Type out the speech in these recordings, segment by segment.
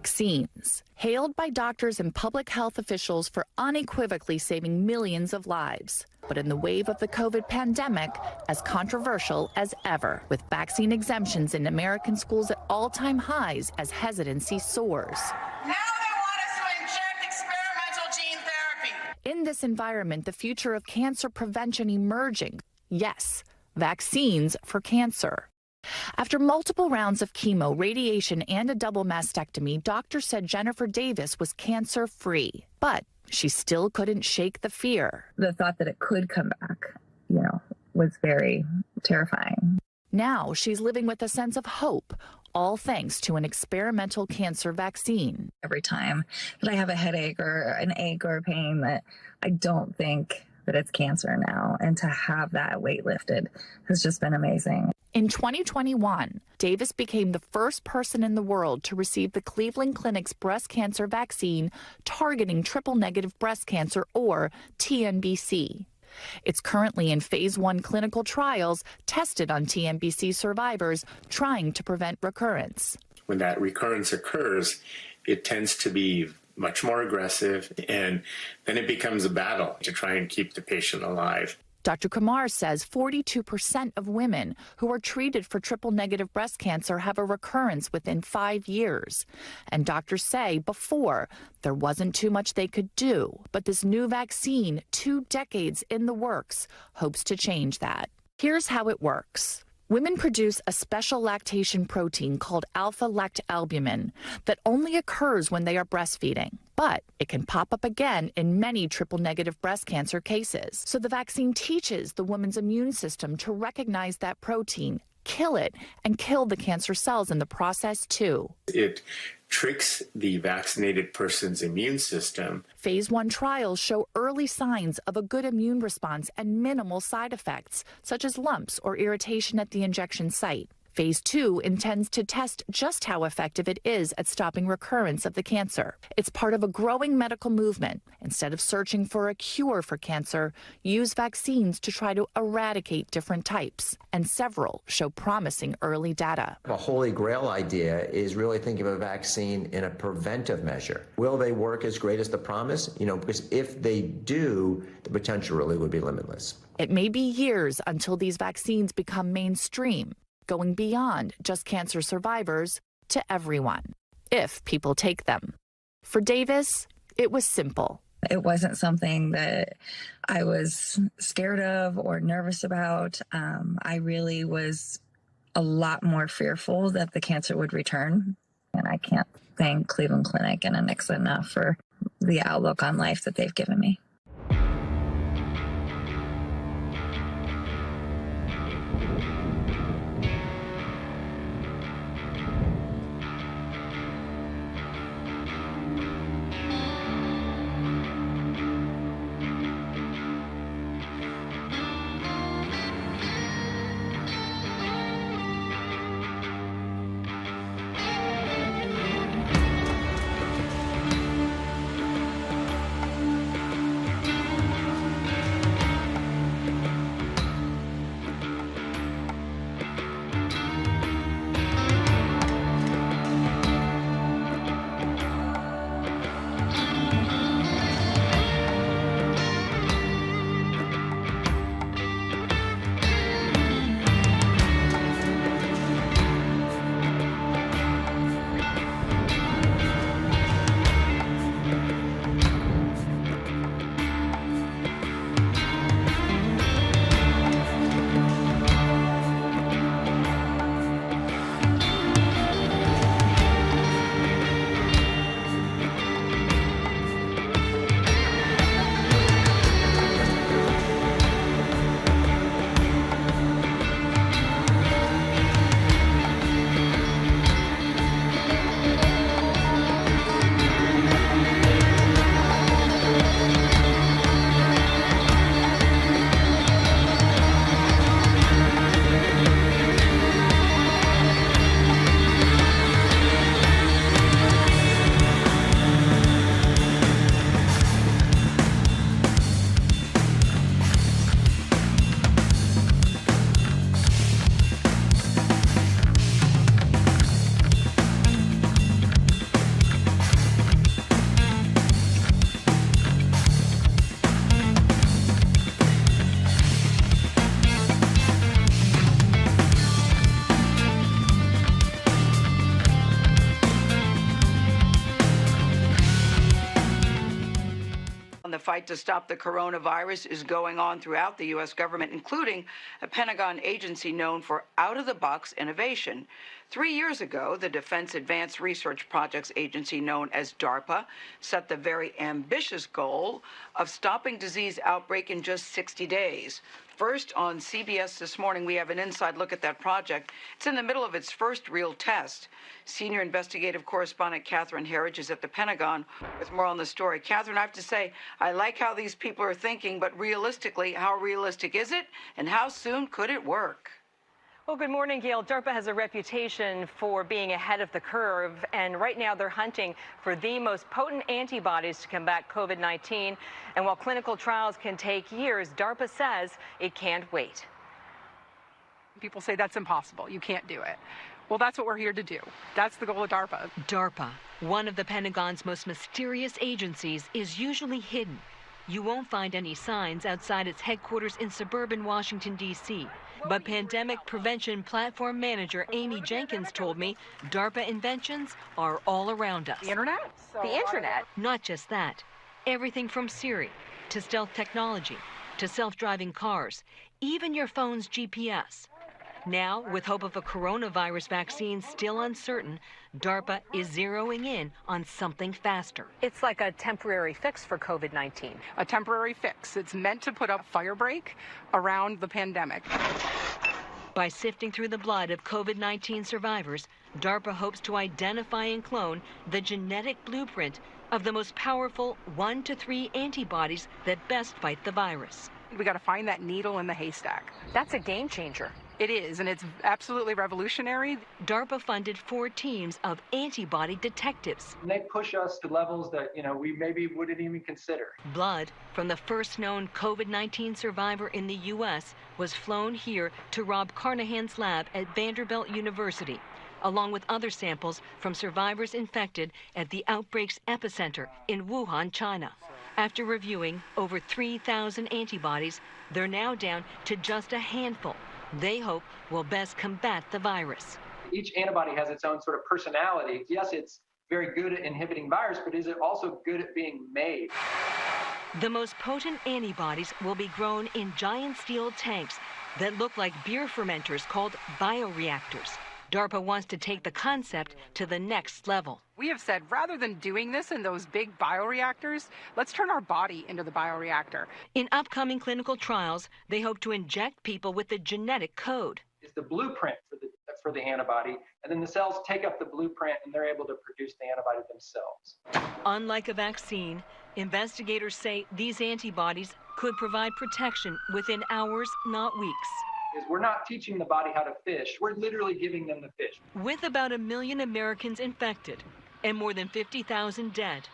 vaccines, hailed by doctors and public health officials for unequivocally saving millions of lives. But in the wave of the COVID pandemic, as controversial as ever, with vaccine exemptions in American schools at all-time highs as hesitancy soars. Now they want us to inject experimental gene therapy. In this environment, the future of cancer prevention emerging. Yes, vaccines for cancer. After multiple rounds of chemo, radiation, and a double mastectomy, doctors said Jennifer Davis was cancer-free. But she still couldn't shake the fear. The thought that it could come back, was very terrifying. Now she's living with a sense of hope, all thanks to an experimental cancer vaccine. Every time that I have a headache or an ache or a pain, that I don't think that it's cancer now. And to have that weight lifted has just been amazing. In 2021, Davis became the first person in the world to receive the Cleveland Clinic's breast cancer vaccine targeting triple-negative breast cancer, or TNBC. It's currently in phase 1 clinical trials tested on TNBC survivors trying to prevent recurrence. When that recurrence occurs, it tends to be much more aggressive, and then it becomes a battle to try and keep the patient alive. Dr. Kumar says 42% of women who are treated for triple-negative breast cancer have a recurrence within 5 years. And doctors say before, there wasn't too much they could do. But this new vaccine, 2 decades in the works, hopes to change that. Here's how it works. Women produce a special lactation protein called alpha-lactalbumin that only occurs when they are breastfeeding. But it can pop up again in many triple-negative breast cancer cases. So the vaccine teaches the woman's immune system to recognize that protein, kill it, and kill the cancer cells in the process, too. It tricks the vaccinated person's immune system. Phase 1 trials show early signs of a good immune response and minimal side effects, such as lumps or irritation at the injection site. Phase 2 intends to test just how effective it is at stopping recurrence of the cancer. It's part of a growing medical movement. Instead of searching for a cure for cancer, use vaccines to try to eradicate different types. And several show promising early data. A holy grail idea is really thinking of a vaccine in a preventive measure. Will they work as great as the promise? Because if they do, the potential really would be limitless. It may be years until these vaccines become mainstream, going beyond just cancer survivors to everyone, if people take them. For Davis, it was simple. It wasn't something that I was scared of or nervous about. I really was a lot more fearful that the cancer would return. And I can't thank Cleveland Clinic and Anixa enough for the outlook on life that they've given me. fight to stop the coronavirus is going on throughout the U.S. government, including a Pentagon agency known for out-of-the-box innovation. 3 years ago, the Defense Advanced Research Projects Agency, known as DARPA, set the very ambitious goal of stopping disease outbreak in just 60 days. First, on CBS This Morning, we have an inside look at that project. It's in the middle of its first real test. Senior investigative correspondent Catherine Herridge is at the Pentagon with more on the story. Catherine, I have to say, I like how these people are thinking, but realistically, how realistic is it, and how soon could it work? Well, good morning, Gail. DARPA has a reputation for being ahead of the curve, and right now they're hunting for the most potent antibodies to combat COVID-19. And while clinical trials can take years, DARPA says it can't wait. People say that's impossible. You can't do it. Well, that's what we're here to do. That's the goal of DARPA. DARPA, one of the Pentagon's most mysterious agencies, is usually hidden. You won't find any signs outside its headquarters in suburban Washington, D.C. But Pandemic Prevention Platform Manager Amy Jenkins told me DARPA inventions are all around us. The internet? The internet? Not just that. Everything from Siri to stealth technology to self-driving cars, even your phone's GPS. Now, with hope of a coronavirus vaccine still uncertain, DARPA is zeroing in on something faster. It's like a temporary fix for COVID-19. A temporary fix. It's meant to put a fire break around the pandemic. By sifting through the blood of COVID-19 survivors, DARPA hopes to identify and clone the genetic blueprint of the most powerful 1 to 3 antibodies that best fight the virus. We got to find that needle in the haystack. That's a game changer. It is, and it's absolutely revolutionary. DARPA funded 4 teams of antibody detectives. They push us to levels that, we maybe wouldn't even consider. Blood from the first known COVID-19 survivor in the U.S. was flown here to Rob Carnahan's lab at Vanderbilt University, along with other samples from survivors infected at the outbreak's epicenter in Wuhan, China. After reviewing over 3,000 antibodies, they're now down to just a handful they hope will best combat the virus. Each antibody has its own sort of personality. Yes, it's very good at inhibiting virus, but is it also good at being made? The most potent antibodies will be grown in giant steel tanks that look like beer fermenters called bioreactors. DARPA wants to take the concept to the next level. We have said, rather than doing this in those big bioreactors, let's turn our body into the bioreactor. In upcoming clinical trials, they hope to inject people with the genetic code. It's the blueprint for the antibody, and then the cells take up the blueprint and they're able to produce the antibody themselves. Unlike a vaccine, investigators say these antibodies could provide protection within hours, not weeks. We're not teaching the body how to fish. We're literally giving them the fish. With about 1 million Americans infected and more than 50,000 dead,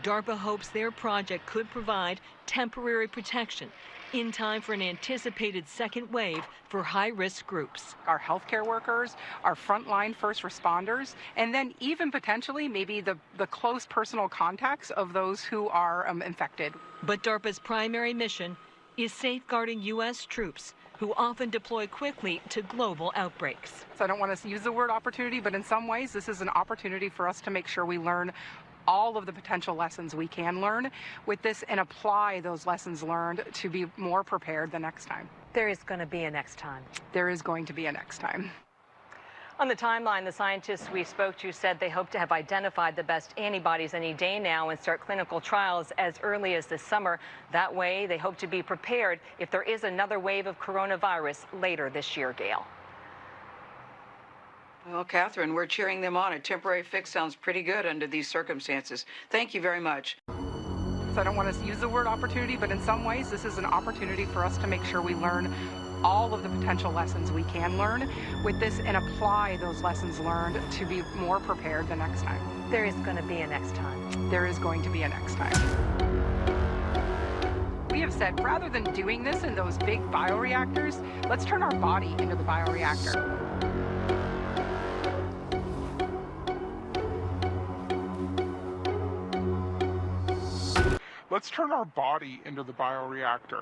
DARPA hopes their project could provide temporary protection in time for an anticipated second wave for high-risk groups. Our healthcare workers, our frontline first responders, and then even potentially maybe the close personal contacts of those who are infected. But DARPA's primary mission is safeguarding U.S. troops who often deploy quickly to global outbreaks. So I don't want to use the word opportunity, but in some ways this is an opportunity for us to make sure we learn all of the potential lessons we can learn with this and apply those lessons learned to be more prepared the next time. There is going to be a next time. There is going to be a next time. On the timeline, the scientists we spoke to said they hope to have identified the best antibodies any day now and start clinical trials as early as this summer. That way, they hope to be prepared if there is another wave of coronavirus later this year, Gail. Well, Catherine, we're cheering them on. A temporary fix sounds pretty good under these circumstances. Thank you very much. So I don't want to use the word opportunity, but in some ways this is an opportunity for us to make sure we learn all of the potential lessons we can learn with this and apply those lessons learned to be more prepared the next time. There is going to be a next time. There is going to be a next time. We have said, rather than doing this in those big bioreactors, let's turn our body into the bioreactor. Let's turn our body into the bioreactor.